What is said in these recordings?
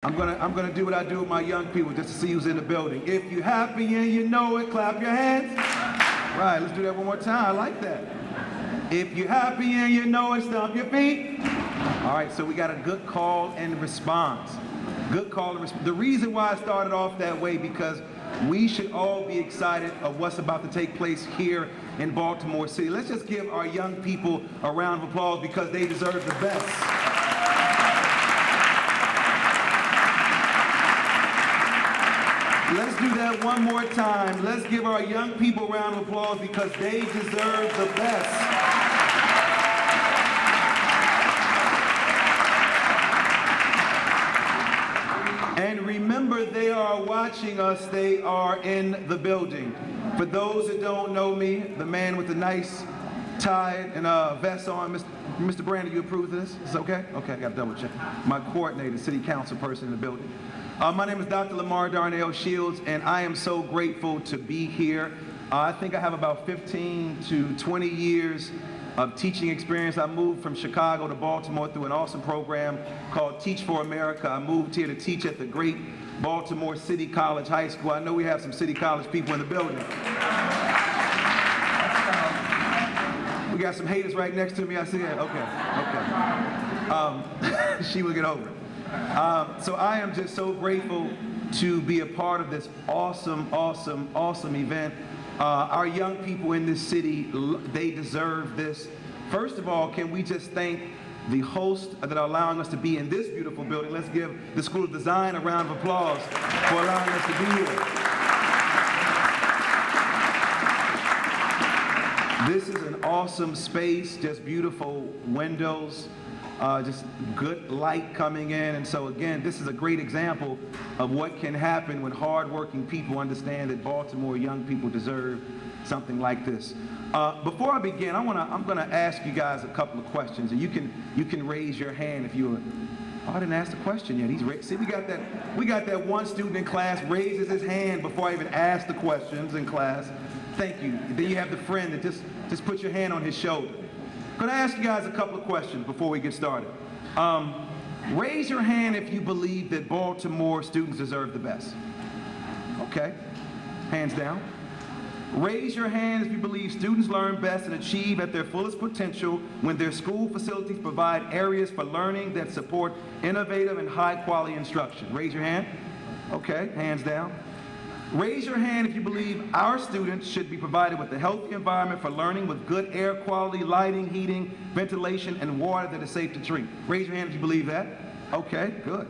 I'm gonna do what I do with my young people just to see who's in the building. If you're happy and you know it, clap your hands. Right, let's do that one more time. I like that. If you're happy and you know it, stomp your feet. All right, so we got a good call and response. Good call and response. The reason why I started off that way, because we should all be excited of what's about to take place here in Baltimore City. Let's just give our young people a round of applause because they deserve the best. Let's do that one more time. Let's give our young people a round of applause because they deserve the best. And remember, they are watching us. They are in the building. For those that don't know me, the man with the nice tie and vest on, Mr. Brandon, you approve of this? It's okay? Okay, I got to double check. My coordinator, city council person in the building. My name is Dr. Lamar Darnell Shields, and I am so grateful to be here. I think I have about 15 to 20 years of teaching experience. I moved from Chicago to Baltimore through an awesome program called Teach for America. I moved here to teach at the great Baltimore City College High School. I know we have some City College people in the building. We got some haters right next to me. I see that. Okay. She will get over it. So I am just so grateful to be a part of this awesome event. Our young people in this city, they deserve this. First of all, can we just thank the hosts that are allowing us to be in this beautiful building. Let's give the School of Design a round of applause for allowing us to be here. This is an awesome space, just beautiful windows. Just good light coming in, and so again, this is a great example of what can happen when hardworking people understand that Baltimore young people deserve something like this. Before I begin, I'm gonna ask you guys a couple of questions, and you can raise your hand if you. Oh, I didn't ask the question yet. See, we got that one student in class raises his hand before I even ask the questions in class. Thank you. Then you have the friend that just put your hand on his shoulder. I'm going to ask you guys a couple of questions before we get started. Raise your hand if you believe that Baltimore students deserve the best. Okay, hands down. Raise your hand if you believe students learn best and achieve at their fullest potential when their school facilities provide areas for learning that support innovative and high-quality instruction. Raise your hand. Okay, hands down. Raise your hand if you believe our students should be provided with a healthy environment for learning with good air quality, lighting, heating, ventilation, and water that is safe to drink. Raise your hand if you believe that. Okay, good.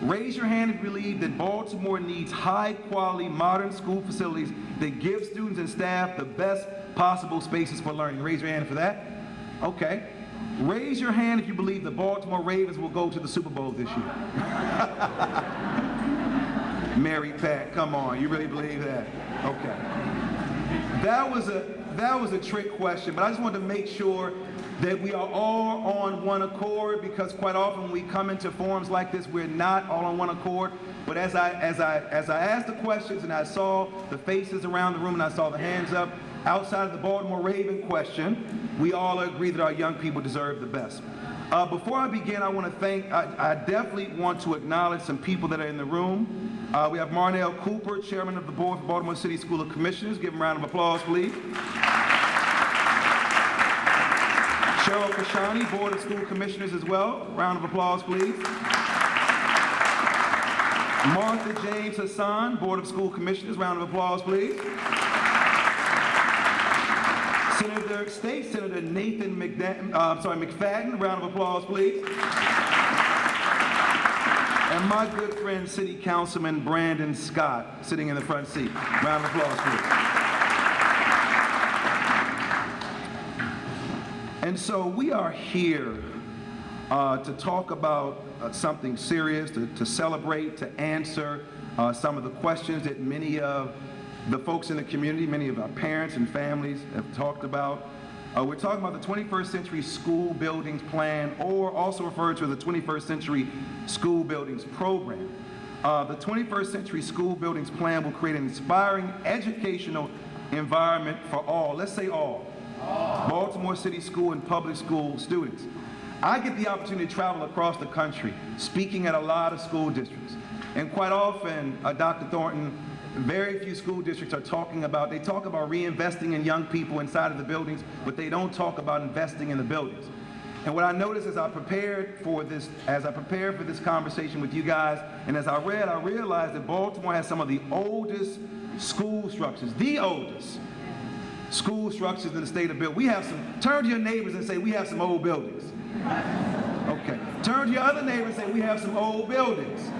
Raise your hand if you believe that Baltimore needs high-quality, modern school facilities that give students and staff the best possible spaces for learning. Raise your hand for that. Okay. Raise your hand if you believe the Baltimore Ravens will go to the Super Bowl this year. Mary Pat, come on, you really believe that? Okay. That was a trick question, but I just wanted to make sure that we are all on one accord, because quite often when we come into forums like this, we're not all on one accord. But as I asked the questions and I saw the faces around the room and I saw the hands up, outside of the Baltimore Raven question, we all agree that our young people deserve the best. Before I begin, I definitely want to acknowledge some people that are in the room. We have Marnell Cooper, Chairman of the Board for Baltimore City School of Commissioners. Give him a round of applause, please. Cheryl Kashani, Board of School Commissioners as well. Round of applause, please. Martha James Hassan, Board of School Commissioners. Round of applause, please. State Senator Nathan McFadden. Round of applause, please. And my good friend, City Councilman Brandon Scott, sitting in the front seat. Round of applause, please. And so we are here to talk about something serious, to celebrate, to answer some of the questions that many of the folks in the community, many of our parents and families have talked about. We're talking about the 21st Century School Buildings Plan, or also referred to as the 21st Century School Buildings Program. The 21st Century School Buildings Plan will create an inspiring educational environment for all, let's say all, Baltimore City School and public school students. I get the opportunity to travel across the country, speaking at a lot of school districts. And quite often, Dr. Thornton, very few school districts are talking about, they talk about reinvesting in young people inside of the buildings, but they don't talk about investing in the buildings. And what I noticed as I prepared for this conversation with you guys, and as I realized that Baltimore has some of the oldest school structures, the oldest school structures in the state of Bill. We have some, turn to your neighbors and say, we have some old buildings. Okay. Turn to your other neighbor and say, we have some old buildings.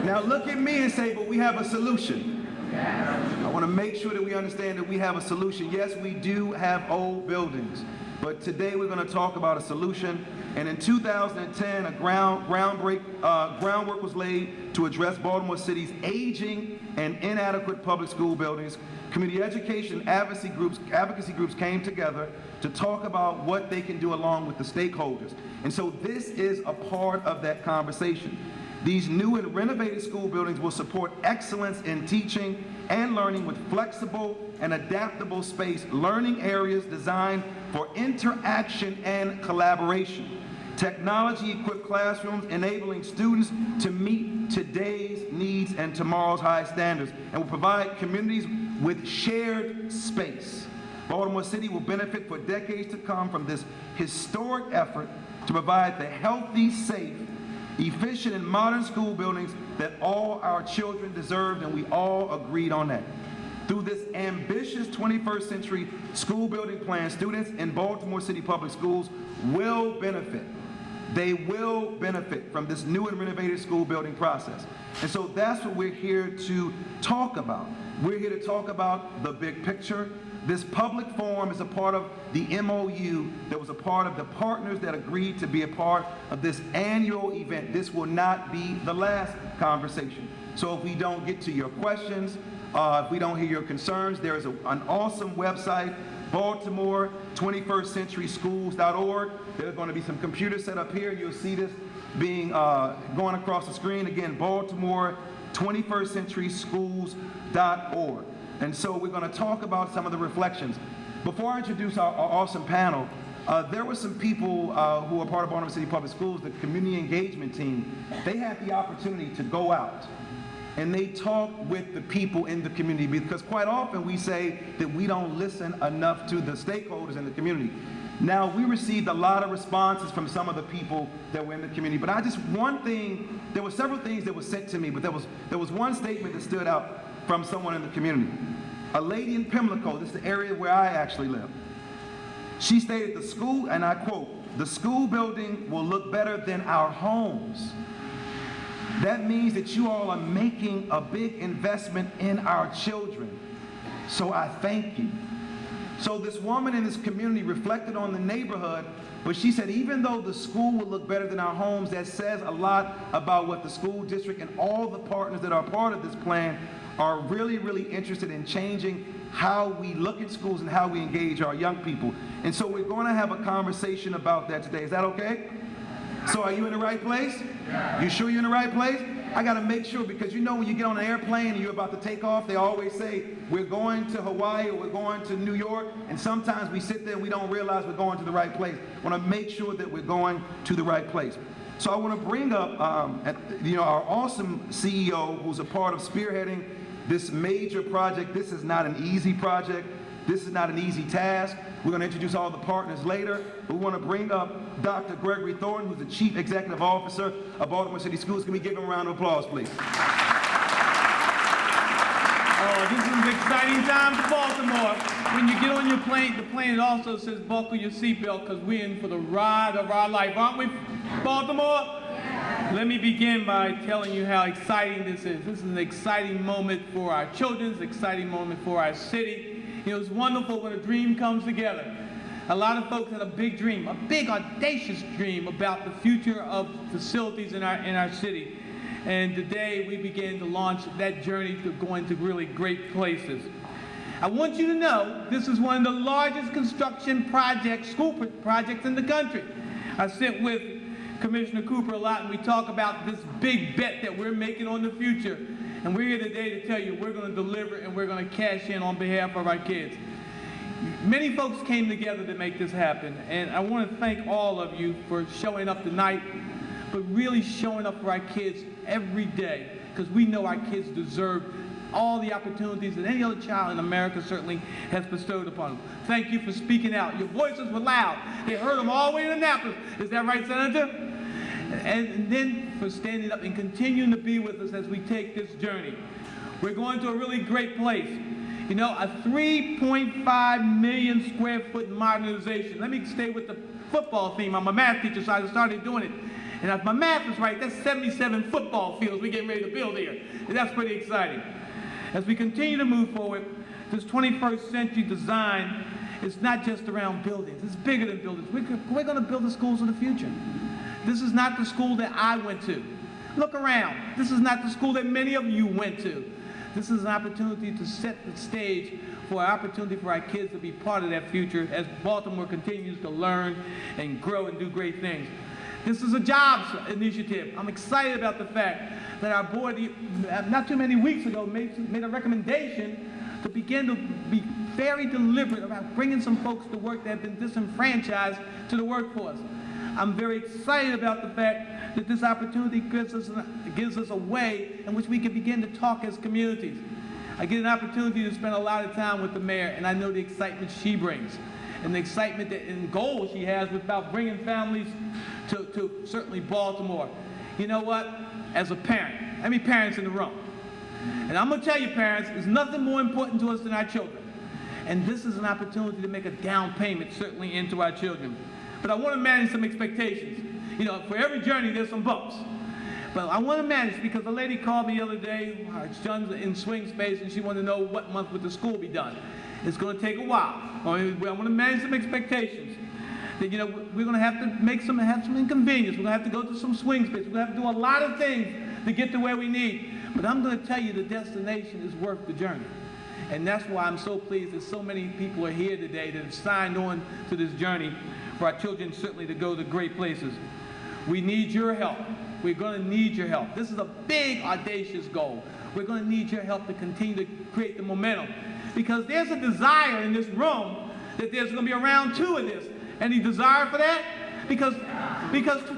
Now look at me and say, but we have a solution. I want to make sure that we understand that we have a solution. Yes, we do have old buildings, but today we're going to talk about a solution. And in 2010, groundwork was laid to address Baltimore City's aging and inadequate public school buildings. Community education advocacy groups came together to talk about what they can do along with the stakeholders. And so this is a part of that conversation. These new and renovated school buildings will support excellence in teaching and learning with flexible and adaptable space, learning areas designed for interaction and collaboration. Technology-equipped classrooms enabling students to meet today's needs and tomorrow's high standards, and will provide communities with shared space. Baltimore City will benefit for decades to come from this historic effort to provide the healthy, safe, efficient, and modern school buildings that all our children deserve, and we all agreed on that. Through this ambitious 21st century school building plan, students in Baltimore City Public Schools will benefit. They will benefit from this new and renovated school building process. And so that's what we're here to talk about. We're here to talk about the big picture. This public forum is a part of the MOU that was a part of the partners that agreed to be a part of this annual event. This will not be the last conversation. So if we don't get to your questions, if we don't hear your concerns, there is an awesome website, Baltimore21stcenturyschools.org. There's going to be some computers set up here. You'll see this being going across the screen. Again, Baltimore21stcenturyschools.org. And so we're going to talk about some of the reflections. Before I introduce our awesome panel, there were some people who are part of Baltimore City Public Schools, the community engagement team. They had the opportunity to go out and they talk with the people in the community, because quite often we say that we don't listen enough to the stakeholders in the community. Now, we received a lot of responses from some of the people that were in the community, but there were several things that were sent to me, but there was one statement that stood out from someone in the community. A lady in Pimlico, this is the area where I actually live. She stated, the school, and I quote, "The school building will look better than our homes. That means that you all are making a big investment in our children. So I thank you." So this woman in this community reflected on the neighborhood, but she said, even though the school will look better than our homes, that says a lot about what the school district and all the partners that are part of this plan are really, really interested in changing how we look at schools and how we engage our young people. And so we're going to have a conversation about that today. Is that okay? So are you in the right place? You sure you're in the right place? I got to make sure, because you know when you get on an airplane and you're about to take off, they always say, we're going to Hawaii or we're going to New York, and sometimes we sit there and we don't realize we're going to the right place. I want to make sure that we're going to the right place. So I want to bring up our awesome CEO who's a part of spearheading this major project. This is not an easy project. This is not an easy task. We're going to introduce all the partners later, but we want to bring up Dr. Gregory Thornton, who's the Chief Executive Officer of Baltimore City Schools. Can we give him a round of applause, please? Oh, this is an exciting time for Baltimore. When you get on your plane, the plane also says buckle your seatbelt, because we're in for the ride of our life. Aren't we, Baltimore? Let me begin by telling you how exciting this is. This is an exciting moment for our children, it's an exciting moment for our city. You know, it's wonderful when a dream comes together. A lot of folks had a big dream, a big audacious dream about the future of facilities in our city. And today we begin to launch that journey to going to really great places. I want you to know this is one of the largest construction projects, school projects in the country. I sit with Commissioner Cooper a lot, and we talk about this big bet that we're making on the future. And we're here today to tell you we're going to deliver and we're going to cash in on behalf of our kids. Many folks came together to make this happen, and I want to thank all of you for showing up tonight, but really showing up for our kids every day, because we know our kids deserve all the opportunities that any other child in America certainly has bestowed upon them. Thank you for speaking out. Your voices were loud. They heard them all the way in Annapolis. Is that right, Senator? And then for standing up and continuing to be with us as we take this journey. We're going to a really great place. You know, a 3.5 million square foot modernization. Let me stay with the football theme. I'm a math teacher, so I started doing it. And if my math is right, that's 77 football fields we're getting ready to build here. And that's pretty exciting. As we continue to move forward, this 21st century design is not just around buildings. It's bigger than buildings. We're going to build the schools of the future. This is not the school that I went to. Look around. This is not the school that many of you went to. This is an opportunity to set the stage for an opportunity for our kids to be part of that future as Baltimore continues to learn and grow and do great things. This is a jobs initiative. I'm excited about the fact that our board, not too many weeks ago, made a recommendation to begin to be very deliberate about bringing some folks to work that have been disenfranchised to the workforce. I'm very excited about the fact that this opportunity gives us a way in which we can begin to talk as communities. I get an opportunity to spend a lot of time with the mayor, and I know the excitement she brings, and the excitement and goals she has about bringing families to certainly Baltimore. You know what? As a parent, how many parents in the room? And I'm going to tell you, parents, there's nothing more important to us than our children. And this is an opportunity to make a down payment, certainly, into our children. But I want to manage some expectations. You know, for every journey, there's some bumps. But I want to manage, because a lady called me the other day, her son's in swing space, and she wanted to know what month would the school be done. It's going to take a while. I want to manage some expectations. That, you know, we're going to have to have some inconvenience. We're going to have to go to some swing space. We're going to have to do a lot of things to get to where we need. But I'm going to tell you, the destination is worth the journey. And that's why I'm so pleased that so many people are here today that have signed on to this journey for our children certainly to go to great places. We need your help. We're going to need your help. This is a big, audacious goal. We're going to need your help to continue to create the momentum. Because there's a desire in this room that there's going to be a round two of this. Any desire for that? Because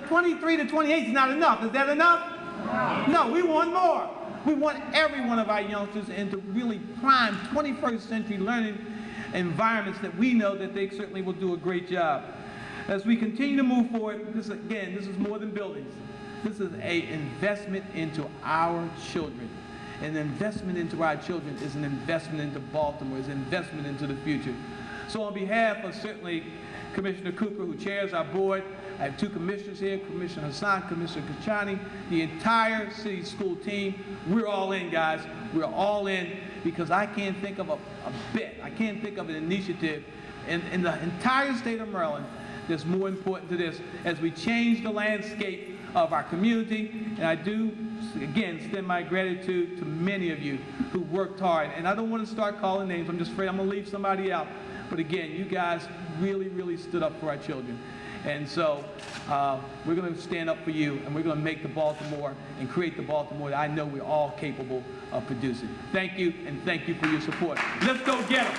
23 to 28 is not enough. Is that enough? No, we want more. We want every one of our youngsters into really prime 21st century learning environments that we know that they certainly will do a great job. As we continue to move forward, this is more than buildings. This is an investment into our children. An investment into our children is an investment into Baltimore, is an investment into the future. So on behalf of certainly Commissioner Cooper, who chairs our board, I have two commissioners here, Commissioner Hassan, Commissioner Kachani, the entire city school team. We're all in, guys. We're all in, because I can't think of a bit, I can't think of an initiative in the entire state of Maryland that's more important to this as we change the landscape of our community. And I do, again, extend my gratitude to many of you who worked hard. And I don't want to start calling names. I'm just afraid I'm going to leave somebody out. But again, you guys really, really stood up for our children. And so we're going to stand up for you, and we're going to make the Baltimore and create the Baltimore that I know we're all capable of producing. Thank you, and thank you for your support. Let's go get them.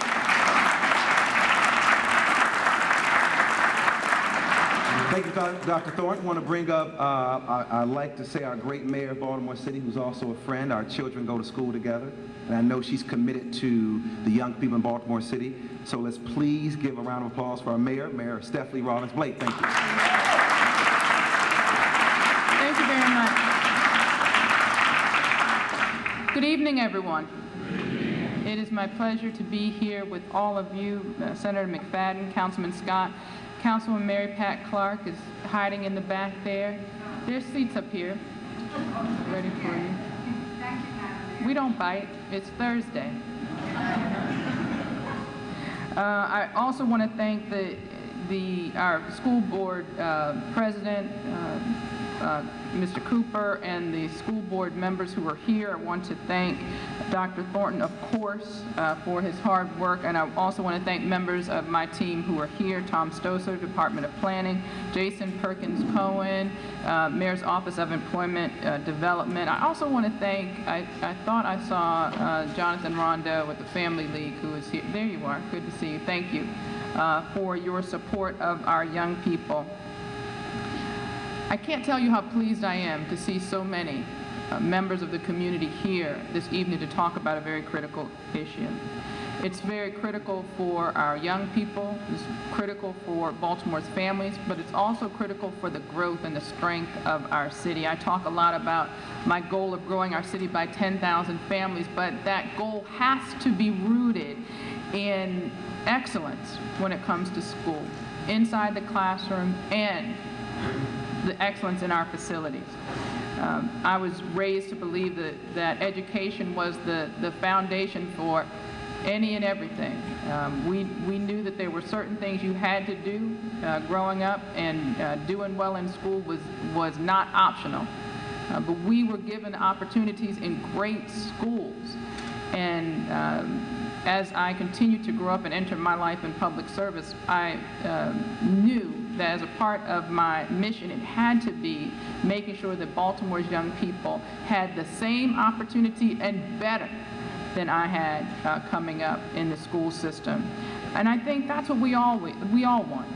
Thank you, Dr. Thornton. I want to bring up, I'd like to say our great mayor of Baltimore City, who's also a friend. Our children go to school together, and I know she's committed to the young people in Baltimore City. So let's please give a round of applause for our mayor, Mayor Stephanie Rawlings. Blake, thank you. Thank you very much. Good evening, everyone. It is my pleasure to be here with all of you, Senator McFadden, Councilman Scott. Councilwoman Mary Pat Clark is hiding in the back there. There's seats up here, ready for you. We don't bite. It's Thursday. I also want to thank our school board president, Mr. Cooper and the school board members who are here. I want to thank Dr. Thornton, of course, for his hard work, and I also want to thank members of my team who are here, Tom Stoser, Department of Planning, Jason Perkins-Cohen, Mayor's Office of Employment Development. I also want to thank, I thought I saw Jonathan Rondo with the Family League, who is here. There you are. Good to see you. Thank you for your support of our young people. I can't tell you how pleased I am to see so many members of the community here this evening to talk about a very critical issue. It's very critical for our young people, it's critical for Baltimore's families, but it's also critical for the growth and the strength of our city. I talk a lot about my goal of growing our city by 10,000 families, but that goal has to be rooted in excellence when it comes to school, inside the classroom, and the excellence in our facilities. I was raised to believe that education was the foundation for any and everything. We knew that there were certain things you had to do growing up, and doing well in school was not optional. But we were given opportunities in great schools. And as I continued to grow up and enter my life in public service, I knew that as a part of my mission, it had to be making sure that Baltimore's young people had the same opportunity and better than I had coming up in the school system. And I think that's what we all want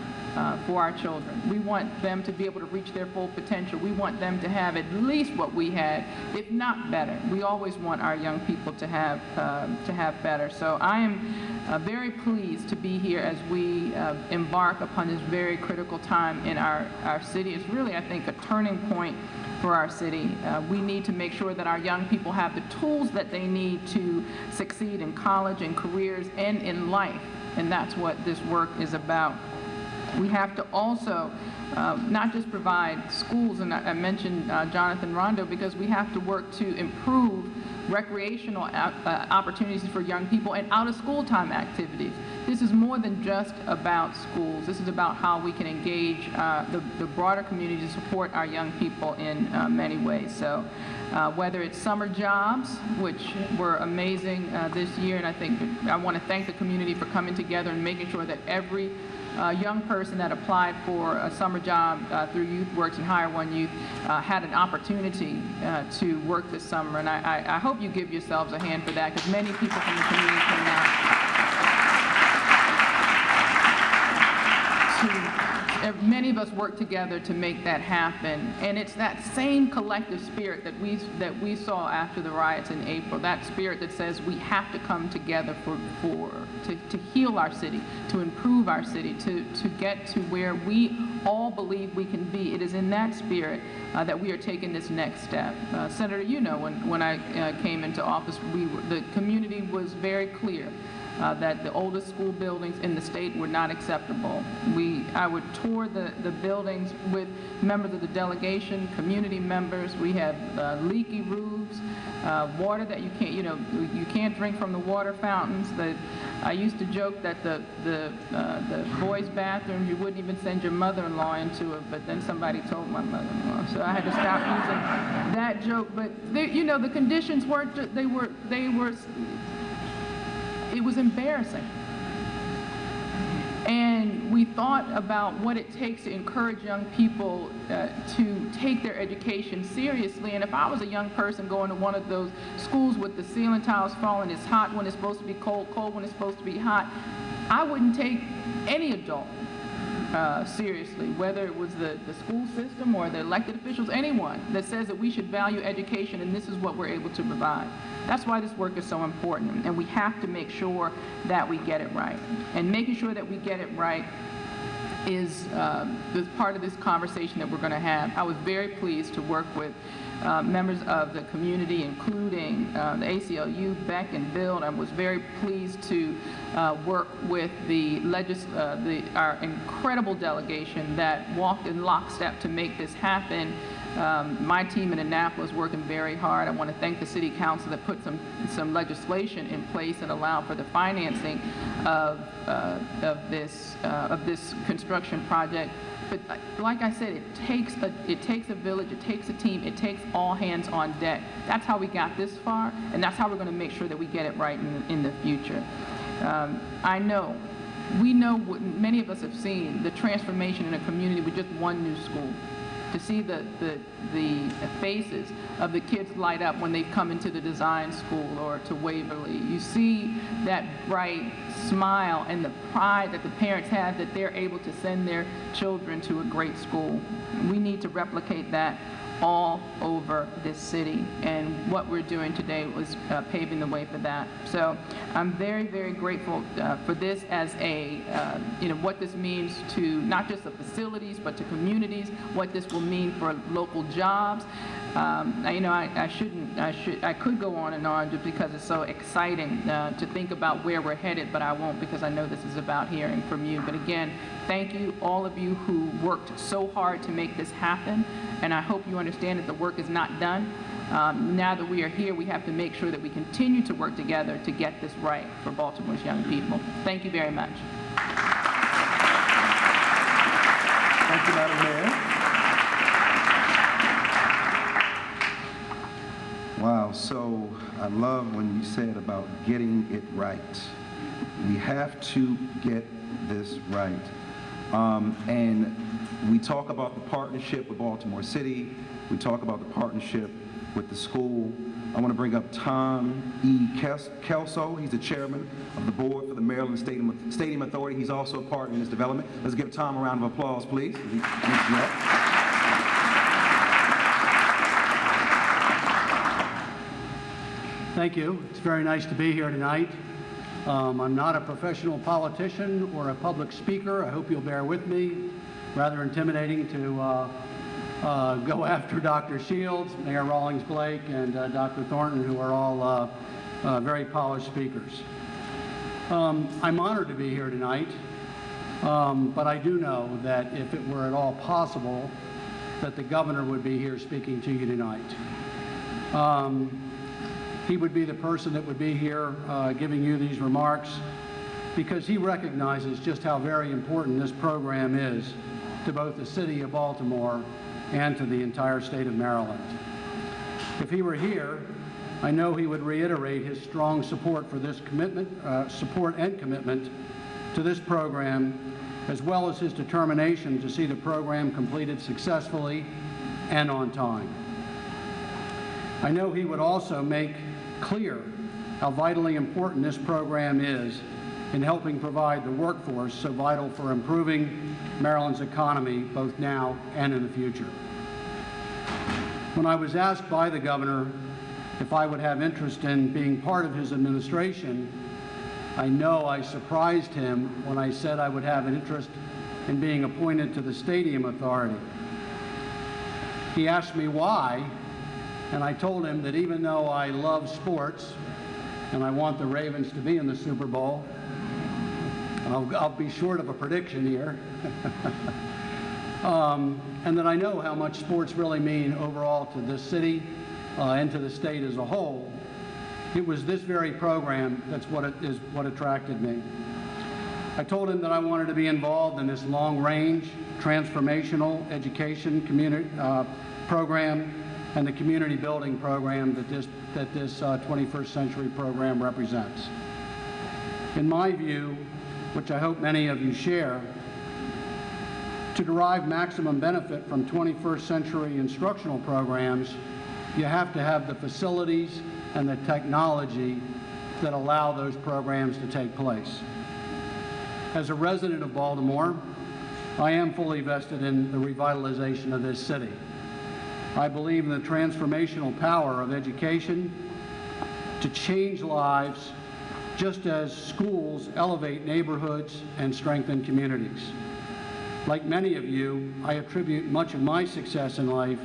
for our children. We want them to be able to reach their full potential. We want them to have at least what we had, if not better. We always want our young people to have better. So I am very pleased to be here as we embark upon this very critical time in our city. It's really, I think, a turning point for our city. We need to make sure that our young people have the tools that they need to succeed in college and careers and in life. And that's what this work is about. We have to also not just provide schools, and I mentioned Jonathan Rondo, because we have to work to improve recreational opportunities for young people and out-of-school time activities. This is more than just about schools. This is about how we can engage the broader community to support our young people in many ways. So whether it's summer jobs, which were amazing this year, and I think I want to thank the community for coming together and making sure that every young person that applied for a summer job through YouthWorks and Hire One Youth had an opportunity to work this summer. And I hope you give yourselves a hand for that, because many people from the community came out. Many of us work together to make that happen, and it's that same collective spirit that we saw after the riots in April. That spirit that says we have to come together to heal our city, to improve our city, to get to where we all believe we can be. It is in that spirit that we are taking this next step. Senator, you know, when I came into office, the community was very clear that the oldest school buildings in the state were not acceptable. I would tour the buildings with members of the delegation, community members. We have leaky roofs, water that you can't drink from the water fountains. I used to joke that the boys' bathrooms, you wouldn't even send your mother-in-law into it, but then somebody told my mother-in-law, so I had to stop using that joke. But the conditions weren't. It was embarrassing. And we thought about what it takes to encourage young people to take their education seriously. And if I was a young person going to one of those schools with the ceiling tiles falling, it's hot when it's supposed to be cold, cold when it's supposed to be hot, I wouldn't take any adult seriously, whether it was the school system or the elected officials, anyone that says that we should value education and this is what we're able to provide. That's why this work is so important, and we have to make sure that we get it right. And making sure that we get it right is the part of this conversation that we're going to have. I was very pleased to work with members of the community, including the ACLU, Beck, and Bill, and I was very pleased to work with our incredible delegation that walked in lockstep to make this happen. My team in Annapolis working very hard. I want to thank the City Council that put some legislation in place that allowed for the financing of this construction project. But like I said, it takes a village, it takes a team, it takes all hands on deck. That's how we got this far, and that's how we're going to make sure that we get it right in the future. We know what many of us have seen, the transformation in a community with just one new school. To see the faces of the kids light up when they come into the design school or to Waverly. You see that bright smile and the pride that the parents have that they're able to send their children to a great school. We need to replicate that all over this city, and what we're doing today was paving the way for that. So I'm very, very grateful for this as what this means to not just the facilities, but to communities, what this will mean for local jobs. I could go on and on just because it's so exciting to think about where we're headed, but I won't, because I know this is about hearing from you. But again, thank you, all of you who worked so hard to make this happen, and I hope you understand that the work is not done. Now that we are here, we have to make sure that we continue to work together to get this right for Baltimore's young people. Thank you very much. Thank you, Madam Mayor. Wow, so I love when you said about getting it right. We have to get this right. And we talk about the partnership with Baltimore City. We talk about the partnership with the school. I want to bring up Tom E. Kelso. He's the chairman of the board for the Maryland Stadium Authority. He's also a partner in this development. Let's give Tom a round of applause, please. Thank you. It's very nice to be here tonight. I'm not a professional politician or a public speaker. I hope you'll bear with me. Rather intimidating to go after Dr. Shields, Mayor Rawlings Blake, and Dr. Thornton, who are all very polished speakers. I'm honored to be here tonight, but I do know that if it were at all possible, that the governor would be here speaking to you tonight. He would be the person that would be here giving you these remarks, because he recognizes just how very important this program is to both the city of Baltimore and to the entire state of Maryland. If he were here, I know he would reiterate his strong support for this commitment, support and commitment to this program, as well as his determination to see the program completed successfully and on time. I know he would also make clear how vitally important this program is in helping provide the workforce so vital for improving Maryland's economy both now and in the future. When I was asked by the governor if I would have interest in being part of his administration, I know I surprised him when I said I would have an interest in being appointed to the Stadium Authority. He asked me why, and I told him that even though I love sports and I want the Ravens to be in the Super Bowl, I'll be short of a prediction here, and that I know how much sports really mean overall to this city and to the state as a whole. It was this very program that's what attracted me. I told him that I wanted to be involved in this long-range, transformational education community program and the community building program that this 21st century program represents. In my view, which I hope many of you share, to derive maximum benefit from 21st century instructional programs, you have to have the facilities and the technology that allow those programs to take place. As a resident of Baltimore, I am fully vested in the revitalization of this city. I believe in the transformational power of education to change lives, just as schools elevate neighborhoods and strengthen communities. Like many of you, I attribute much of my success in life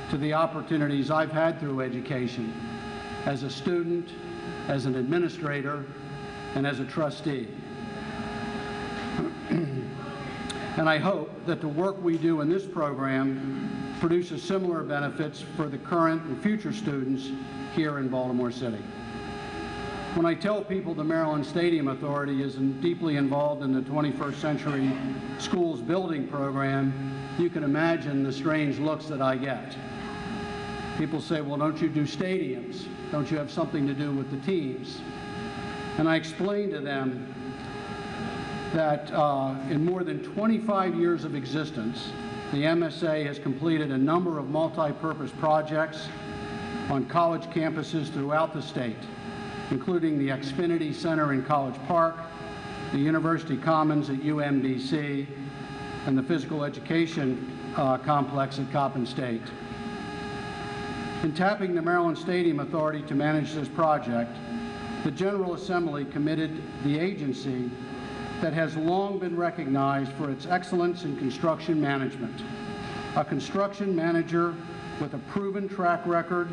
to the opportunities I've had through education, as a student, as an administrator, and as a trustee. And I hope that the work we do in this program produces similar benefits for the current and future students here in Baltimore City. When I tell people the Maryland Stadium Authority is deeply involved in the 21st Century Schools Building Program, you can imagine the strange looks that I get. People say, well, don't you do stadiums? Don't you have something to do with the teams? And I explain to them that in more than 25 years of existence, the MSA has completed a number of multi-purpose projects on college campuses throughout the state, including the Xfinity Center in College Park, the University Commons at UMBC, and the Physical Education Complex at Coppin State. In tapping the Maryland Stadium Authority to manage this project, the General Assembly committed the agency that has long been recognized for its excellence in construction management. A construction manager with a proven track record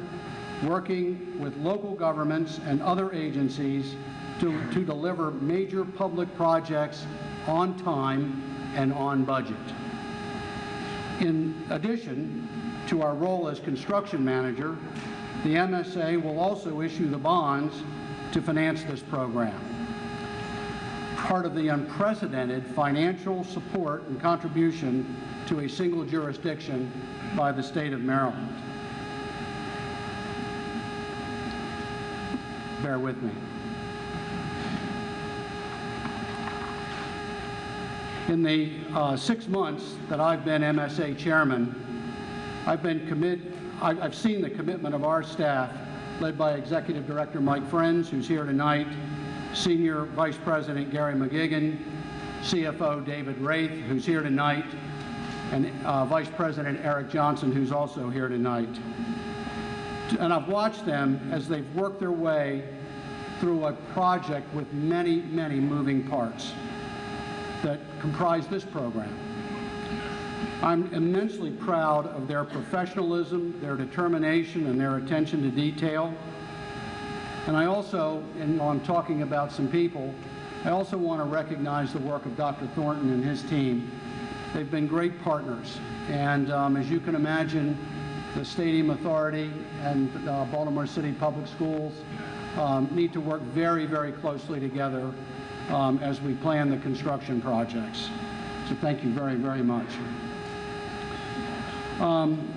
working with local governments and other agencies to deliver major public projects on time and on budget. In addition to our role as construction manager, the MSA will also issue the bonds to finance this program. Part of the unprecedented financial support and contribution to a single jurisdiction by the state of Maryland. Bear with me. In the 6 months that I've been MSA chairman, I've seen the commitment of our staff, led by Executive Director Mike Friends, who's here tonight, Senior Vice President Gary McGigan, CFO David Wraith, who's here tonight, and Vice President Eric Johnson, who's also here tonight. And I've watched them as they've worked their way through a project with many, many moving parts that comprise this program. I'm immensely proud of their professionalism, their determination, and their attention to detail. And I also, and I'm talking about some people, I also want to recognize the work of Dr. Thornton and his team. They've been great partners. And as you can imagine, the Stadium Authority and Baltimore City Public Schools need to work very, very closely together as we plan the construction projects. So thank you very, very much.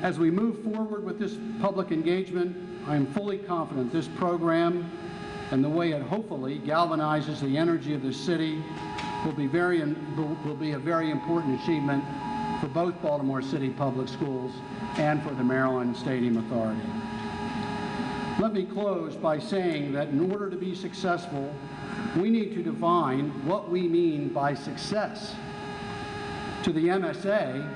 As we move forward with this public engagement, I am fully confident this program and the way it hopefully galvanizes the energy of the city will be a very important achievement for both Baltimore City Public Schools and for the Maryland Stadium Authority. Let me close by saying that in order to be successful, we need to define what we mean by success. To the MSA,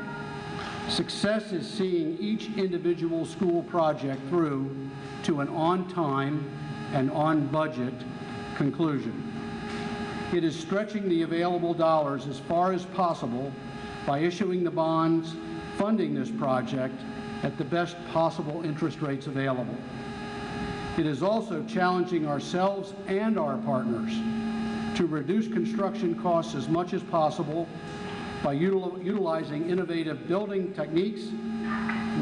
success is seeing each individual school project through to an on-time and on-budget conclusion. It is stretching the available dollars as far as possible by issuing the bonds funding this project at the best possible interest rates available. It is also challenging ourselves and our partners to reduce construction costs as much as possible by utilizing innovative building techniques,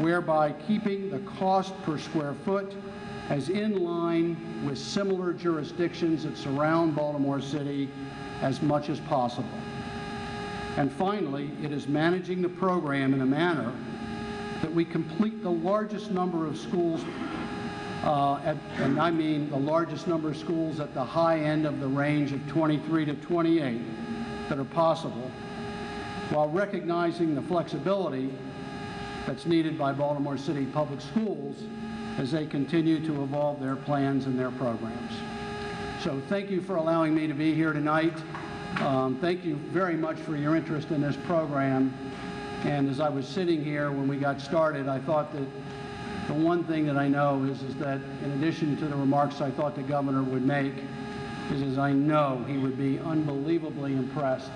whereby keeping the cost per square foot as in line with similar jurisdictions that surround Baltimore City as much as possible. And finally, it is managing the program in a manner that we complete the largest number of schools, and I mean the largest number of schools at the high end of the range of 23 to 28 that are possible, while recognizing the flexibility that's needed by Baltimore City Public Schools as they continue to evolve their plans and their programs. So thank you for allowing me to be here tonight. Thank you very much for your interest in this program. And as I was sitting here when we got started, I thought that the one thing that I know is that in addition to the remarks I thought the governor would make, is I know he would be unbelievably impressed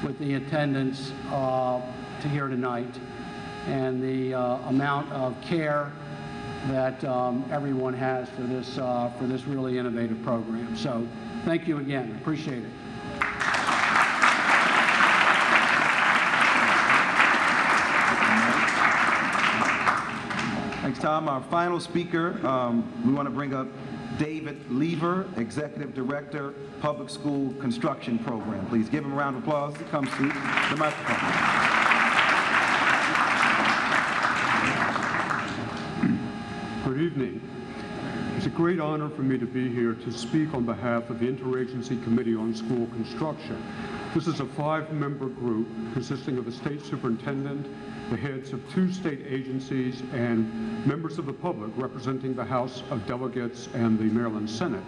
with the attendance to here tonight and the amount of care that everyone has for this really innovative program. So thank you again. Appreciate it. Thanks, Tom. Our final speaker, we want to bring up David Lever, Executive Director, Public School Construction Program. Please give him a round of applause as he comes to the microphone. Good evening. It's a great honor for me to be here to speak on behalf of the Interagency Committee on School Construction. This is a 5-member group consisting of a state superintendent, the heads of 2 state agencies, and members of the public representing the House of Delegates and the Maryland Senate.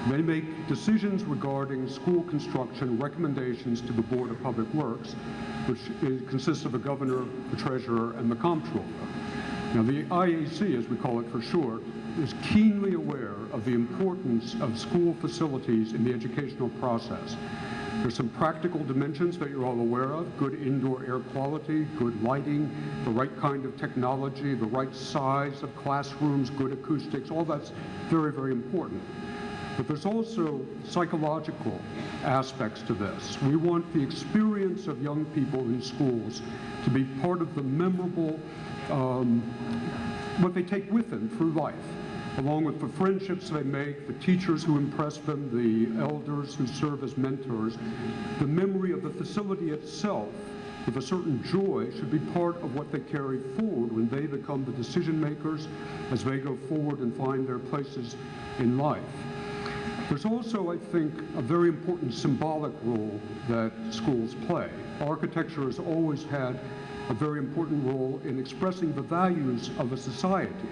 They make decisions regarding school construction recommendations to the Board of Public Works, which consists of a governor, the treasurer, and the comptroller. Now, the IAC, as we call it for short, is keenly aware of the importance of school facilities in the educational process. There's some practical dimensions that you're all aware of: good indoor air quality, good lighting, the right kind of technology, the right size of classrooms, good acoustics. All that's very, very important. But there's also psychological aspects to this. We want the experience of young people in schools to be part of the memorable, what they take with them through life, along with the friendships they make, the teachers who impress them, the elders who serve as mentors. The memory of the facility itself with a certain joy should be part of what they carry forward when they become the decision makers as they go forward and find their places in life. There's also, I think, a very important symbolic role that schools play. Architecture has always had a very important role in expressing the values of a society.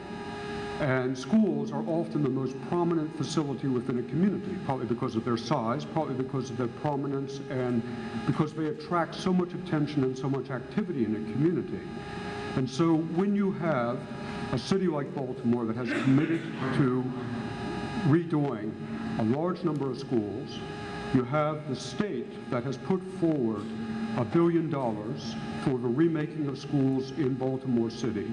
And schools are often the most prominent facility within a community, partly because of their size, partly because of their prominence, and because they attract so much attention and so much activity in a community. And so when you have a city like Baltimore that has committed to redoing a large number of schools, you have the state that has put forward $1 billion for the remaking of schools in Baltimore City,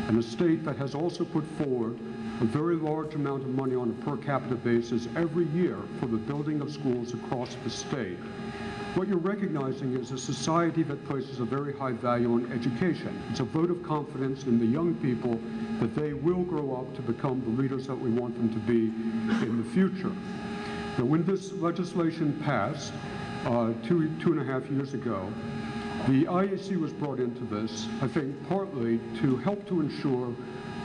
and a state that has also put forward a very large amount of money on a per capita basis every year for the building of schools across the state. What you're recognizing is a society that places a very high value on education. It's a vote of confidence in the young people that they will grow up to become the leaders that we want them to be in the future. Now, when this legislation passed 2.5 years ago, the IAC was brought into this, I think, partly to help to ensure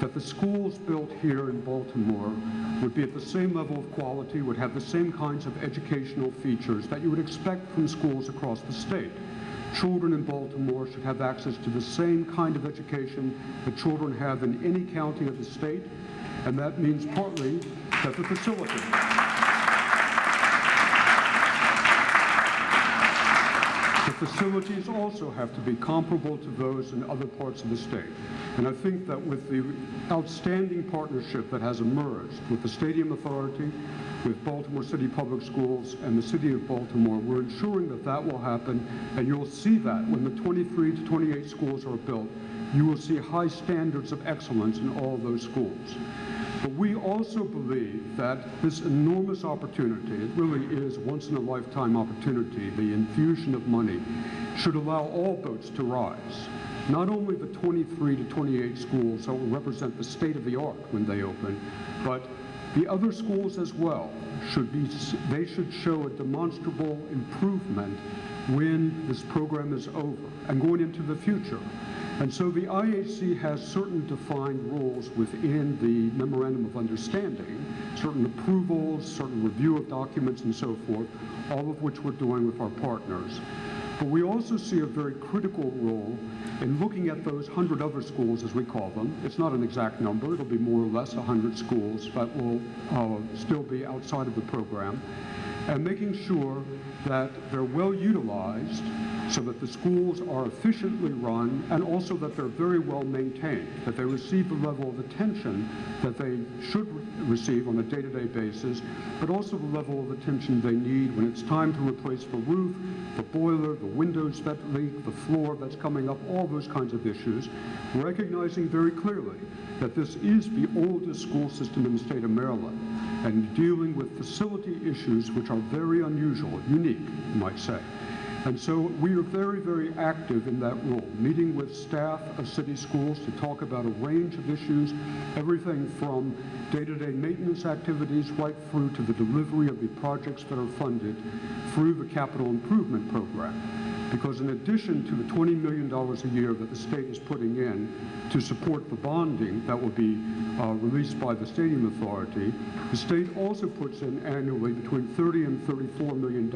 that the schools built here in Baltimore would be at the same level of quality, would have the same kinds of educational features that you would expect from schools across the state. Children in Baltimore should have access to the same kind of education that children have in any county of the state, and that means partly that the facility facilities also have to be comparable to those in other parts of the state. And I think that with the outstanding partnership that has emerged with the Stadium Authority, with Baltimore City Public Schools, and the City of Baltimore, we're ensuring that that will happen, and you'll see that when the 23 to 28 schools are built, you will see high standards of excellence in all those schools. But we also believe that this enormous opportunity, it really is once-in-a-lifetime opportunity, the infusion of money, should allow all boats to rise. Not only the 23 to 28 schools that will represent the state of the art when they open, but the other schools as well they should show a demonstrable improvement when this program is over and going into the future. And so the IAC has certain defined rules within the Memorandum of Understanding, certain approvals, certain review of documents, and so forth, all of which we're doing with our partners. But we also see a very critical role in looking at those 100 other schools, as we call them. It's not an exact number. It'll be more or less 100 schools that will still be outside of the program, and making sure that they're well utilized so that the schools are efficiently run, and also that they're very well maintained, that they receive the level of attention that they should receive on a day-to-day basis, but also the level of attention they need when it's time to replace the roof, the boiler, the windows that leak, the floor that's coming up, all those kinds of issues, recognizing very clearly that this is the oldest school system in the state of Maryland, and dealing with facility issues which are very unusual, unique, you might say. And so we are very, very active in that role, meeting with staff of city schools to talk about a range of issues, everything from day-to-day maintenance activities right through to the delivery of the projects that are funded through the capital improvement program. Because in addition to the $20 million a year that the state is putting in to support the bonding that will be released by the Stadium Authority, the state also puts in annually between $30 and $34 million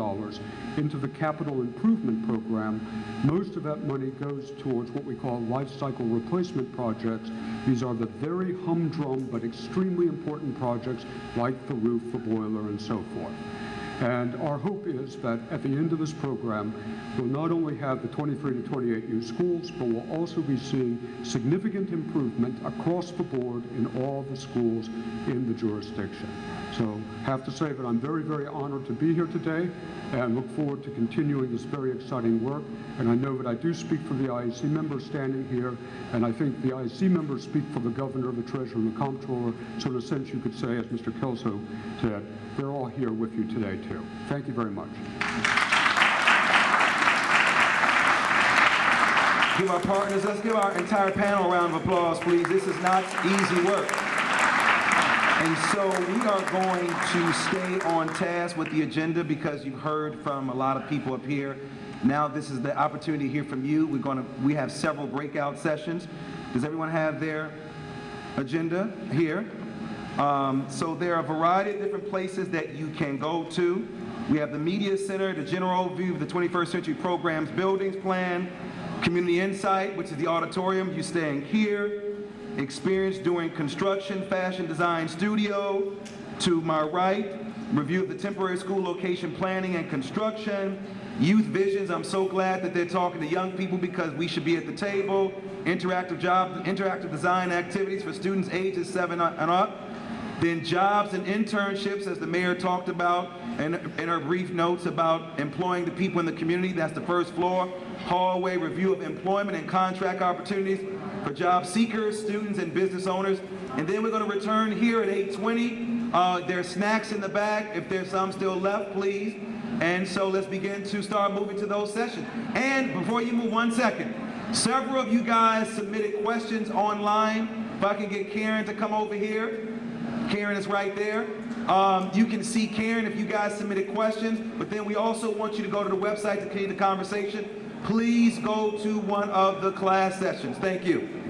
into the capital improvement program. Most of that money goes towards what we call life cycle replacement projects. These are the very humdrum but extremely important projects like the roof, the boiler, and so forth. And our hope is that at the end of this program, we'll not only have the 23 to 28 new schools, but we'll also be seeing significant improvement across the board in all the schools in the jurisdiction. So I have to say that I'm very, very honored to be here today and look forward to continuing this very exciting work. And I know that I do speak for the IEC members standing here, and I think the IEC members speak for the governor, the treasurer, and the comptroller. So in a sense, you could say, as Mr. Kelso said, they're all here with you today, too. Thank you very much. Give our partners, let's give our entire panel a round of applause, please. This is not easy work. And so we are going to stay on task with the agenda because you've heard from a lot of people up here. Now this is the opportunity to hear from you. We have several breakout sessions. Does everyone have their agenda here? So there are a variety of different places that you can go to. We have the Media Center, the general overview of the 21st Century Programs Buildings Plan, Community Insight, which is the auditorium, you staying here, Experience Doing Construction, Fashion Design Studio, to my right, review of the temporary school location planning and construction, Youth Visions, I'm so glad that they're talking to young people because we should be at the table, interactive design activities for students ages 7 and up, then jobs and internships, as the mayor talked about in her brief notes about employing the people in the community. That's the first floor. Hallway review of employment and contract opportunities for job seekers, students, and business owners. And then we're going to return here at 8:20. There's snacks in the back. If there's some still left, please. And so let's begin to start moving to those sessions. And before you move, 1 second. Several of you guys submitted questions online. If I can get Karen to come over here. Karen is right there. You can see Karen if you guys submitted questions, but then we also want you to go to the website to continue the conversation. Please go to one of the class sessions. Thank you.